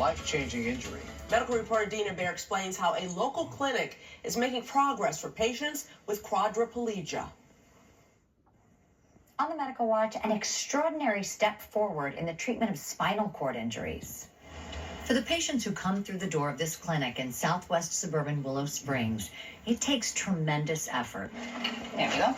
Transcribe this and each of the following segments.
Life-changing injury. Medical reporter Dina Bear explains how a local clinic is making progress for patients with quadriplegia. On the Medical Watch, an extraordinary step forward in the treatment of spinal cord injuries. For the patients who come through the door of this clinic in southwest suburban Willow Springs, it takes tremendous effort. There we go.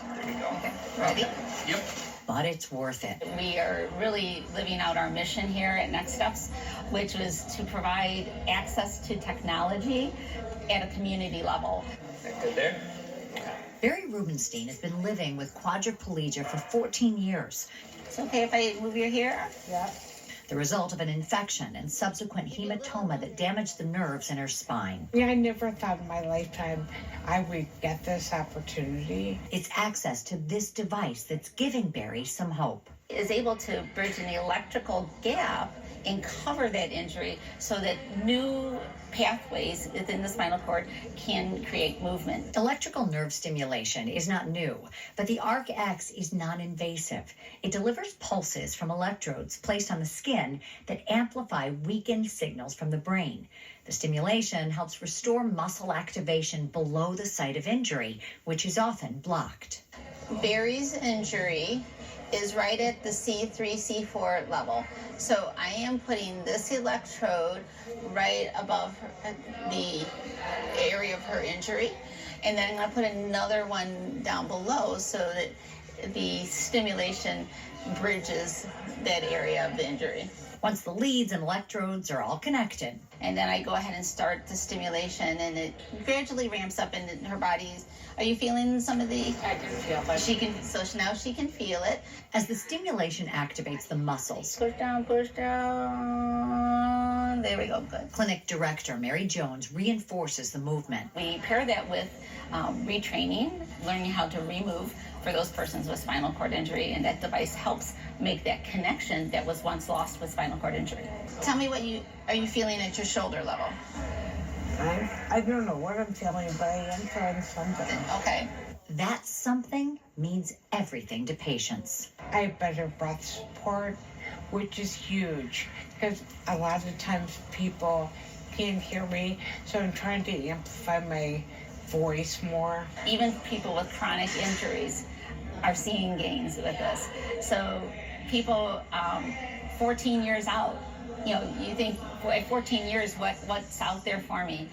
Okay, ready? Yep. But it's worth it. We are really living out our mission here at Next Steps, which was to provide access to technology at a community level. Good there. Barry Rubenstein has been living with quadriplegia for 14 years. It's okay if I move your hair? Yeah. The result of an infection and subsequent hematoma that damaged the nerves in her spine. Yeah, I never thought in my lifetime I would get this opportunity. It's access to this device that's giving Barry some hope. Is able to bridge an electrical gap and cover that injury so that new pathways within the spinal cord can create movement. Electrical nerve stimulation is not new, but the ARC-X is non-invasive. It delivers pulses from electrodes placed on the skin that amplify weakened signals from the brain. The stimulation helps restore muscle activation below the site of injury, which is often blocked. Barry's injury is right at the C3, C4 level. So I am putting this electrode right above the area of her injury. And then I'm gonna put another one down below so that the stimulation bridges that area of the injury. Once the leads and electrodes are all connected. And then I go ahead and start the stimulation, and it gradually ramps up in her body's. Are you feeling some of the? I can feel it. She can, so now she can feel it. As the stimulation activates the muscles. Push down, push down. There we go, good. Clinic director Mary Jones reinforces the movement. We pair that with retraining, learning how to remove for those persons with spinal cord injury, and that device helps make that connection that was once lost with spinal cord injury. Tell me what you feeling at your shoulder level. I don't know what I'm feeling, but I am feeling something. Okay. That something means everything to patients. I have better breath support, which is huge, because a lot of times people can't hear me, so I'm trying to amplify my voice more. Even people with chronic injuries are seeing gains with this. So people 14 years out, you know, you think, at 14 years, what's out there for me?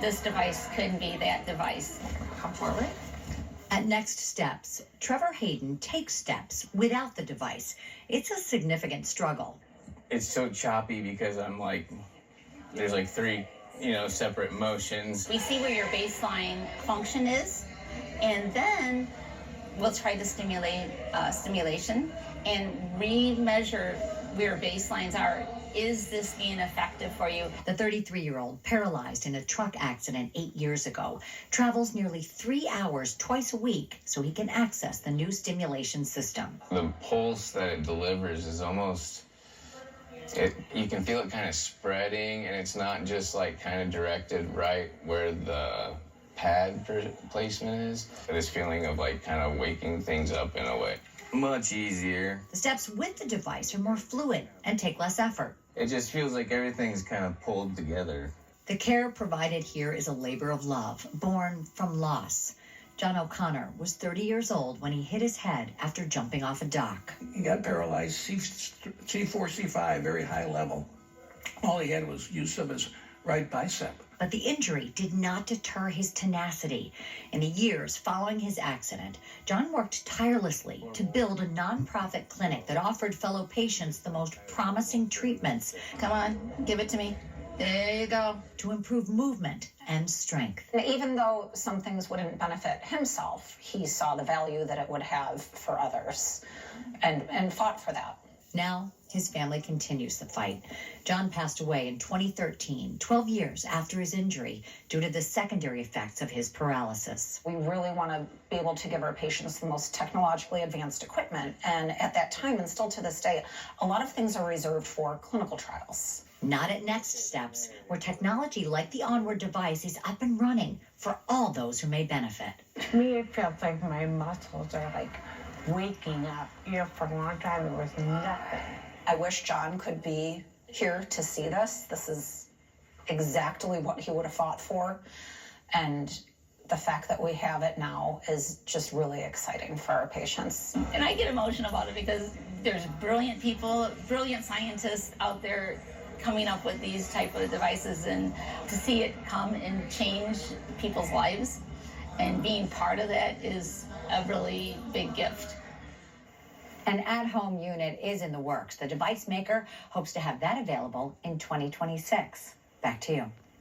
This device could be that device. Come forward. At Next Steps, Trevor Hayden takes steps without the device. It's a significant struggle. It's so choppy because I'm like, there's like three, separate motions. We see where your baseline function is, and then we'll try the stimulation and re-measure where baselines are. Is this being effective for you? The 33-year-old, paralyzed in a truck accident 8 years ago, travels nearly 3 hours twice a week so he can access the new stimulation system. The pulse that it delivers is almost, you can feel it kind of spreading, and it's not just like kind of directed right where the pad placement is. This feeling of like kind of waking things up in a way. Much easier. The steps with the device are more fluid and take less effort. It just feels like everything's kind of pulled together. The care provided here is a labor of love, born from loss. John O'Connor was 30 years old when he hit his head after jumping off a dock. He got paralyzed, C4, C5, very high level. All he had was use of his right bicep. But the injury did not deter his tenacity. In the years following his accident, John worked tirelessly to build a nonprofit clinic that offered fellow patients the most promising treatments. Come on, give it to me. There you go. To improve movement and strength. And even though some things wouldn't benefit himself, he saw the value that it would have for others and fought for that. Now, his family continues the fight. John passed away in 2013, 12 years after his injury, due to the secondary effects of his paralysis. We really want to be able to give our patients the most technologically advanced equipment. And at that time, and still to this day, a lot of things are reserved for clinical trials. Not at Next Steps, where technology like the Onward device is up and running for all those who may benefit. To me, it feels like my muscles are like waking up. For a long time, there was nothing. I wish John could be here to see this. This is exactly what he would have fought for. And the fact that we have it now is just really exciting for our patients. And I get emotional about it because there's brilliant people, brilliant scientists out there coming up with these type of devices, and to see it come and change people's lives and being part of that is a really big gift. An at-home unit is in the works. The device maker hopes to have that available in 2026. Back to you.